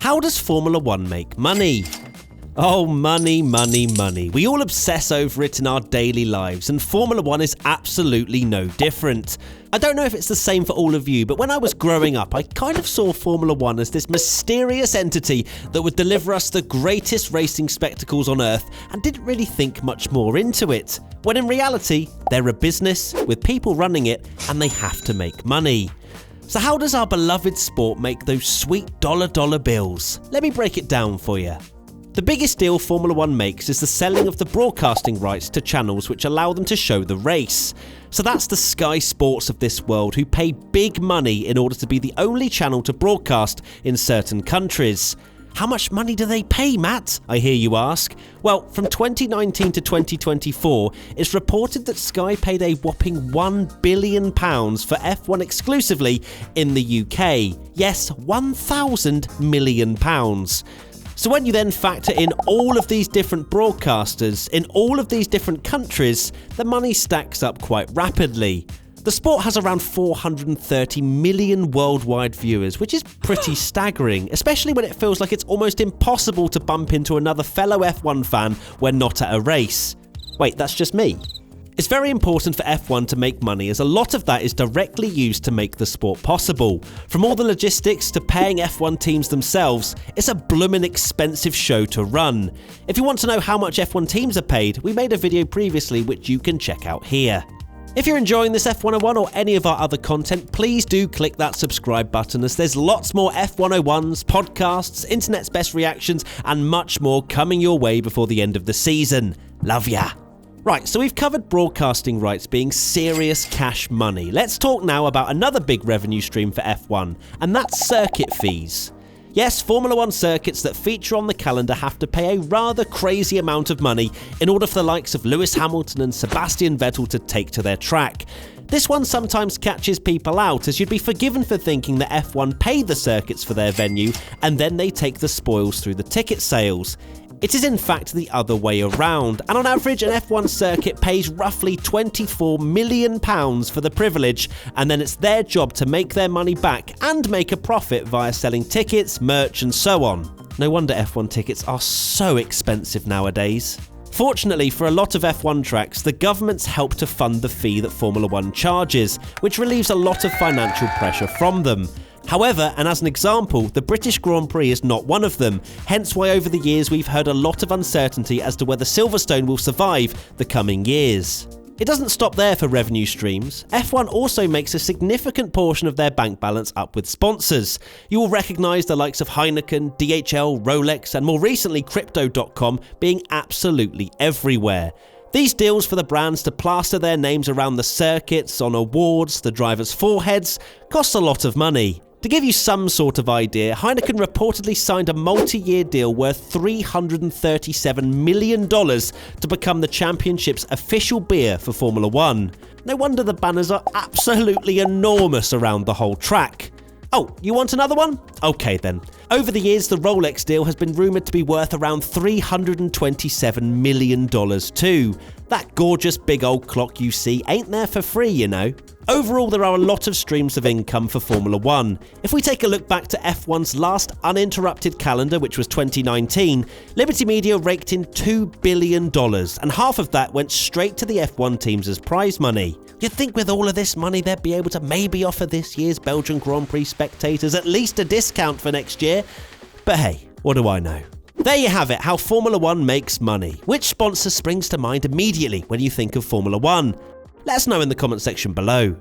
How does Formula One make money? Oh, money, money, money. We all obsess over it in our daily lives, and Formula One is absolutely no different. I don't know if it's the same for all of you, but when I was growing up, I kind of saw Formula One as this mysterious entity that would deliver us the greatest racing spectacles on earth and didn't really think much more into it. When in reality, they're a business with people running it and they have to make money. So how does our beloved sport make those sweet dollar bills? Let me break it down for you. The biggest deal Formula One makes is the selling of the broadcasting rights to channels which allow them to show the race. So that's the Sky Sports of this world, who pay big money in order to be the only channel to broadcast in certain countries. How much money do they pay, Matt? I hear you ask. Well, from 2019 to 2024, it's reported that Sky paid a whopping £1 billion for F1 exclusively in the UK. Yes, £1,000 million. So when you then factor in all of these different broadcasters in all of these different countries, the money stacks up quite rapidly. The sport has around 430 million worldwide viewers, which is pretty staggering, especially when it feels like it's almost impossible to bump into another fellow F1 fan when not at a race. Wait, that's just me. It's very important for F1 to make money, as a lot of that is directly used to make the sport possible. From all the logistics to paying F1 teams themselves, it's a bloomin' expensive show to run. If you want to know how much F1 teams are paid, we made a video previously which you can check out here. If you're enjoying this F101 or any of our other content, please do click that subscribe button, as there's lots more F101s, podcasts, internet's best reactions, and much more coming your way before the end of the season. Love ya! Right, so we've covered broadcasting rights being serious cash money. Let's talk now about another big revenue stream for F1, and that's circuit fees. Yes, Formula One circuits that feature on the calendar have to pay a rather crazy amount of money in order for the likes of Lewis Hamilton and Sebastian Vettel to take to their track. This one sometimes catches people out, as you'd be forgiven for thinking that F1 pay the circuits for their venue and then they take the spoils through the ticket sales. It is in fact the other way around, and on average an F1 circuit pays roughly £24 million for the privilege, and then it's their job to make their money back and make a profit via selling tickets, merch and so on. No wonder F1 tickets are so expensive nowadays. Fortunately for a lot of F1 tracks, the governments help to fund the fee that Formula One charges, which relieves a lot of financial pressure from them. However, and as an example, the British Grand Prix is not one of them, hence why over the years we've heard a lot of uncertainty as to whether Silverstone will survive the coming years. It doesn't stop there for revenue streams. F1 also makes a significant portion of their bank balance up with sponsors. You will recognise the likes of Heineken, DHL, Rolex, and more recently Crypto.com being absolutely everywhere. These deals for the brands to plaster their names around the circuits, on awards, the drivers' foreheads, cost a lot of money. To give you some sort of idea, Heineken reportedly signed a multi-year deal worth $337 million to become the championship's official beer for Formula One. No wonder the banners are absolutely enormous around the whole track. Oh, you want another one? Okay then. Over the years, the Rolex deal has been rumoured to be worth around $327 million too. That gorgeous big old clock you see ain't there for free, you know. Overall, there are a lot of streams of income for Formula One. If we take a look back to F1's last uninterrupted calendar, which was 2019, Liberty Media raked in $2 billion, and half of that went straight to the F1 teams as prize money. You'd think with all of this money they'd be able to maybe offer this year's Belgian Grand Prix spectators at least a discount for next year. But hey, what do I know? There you have it, how Formula One makes money. Which sponsor springs to mind immediately when you think of Formula One? Let us know in the comment section below.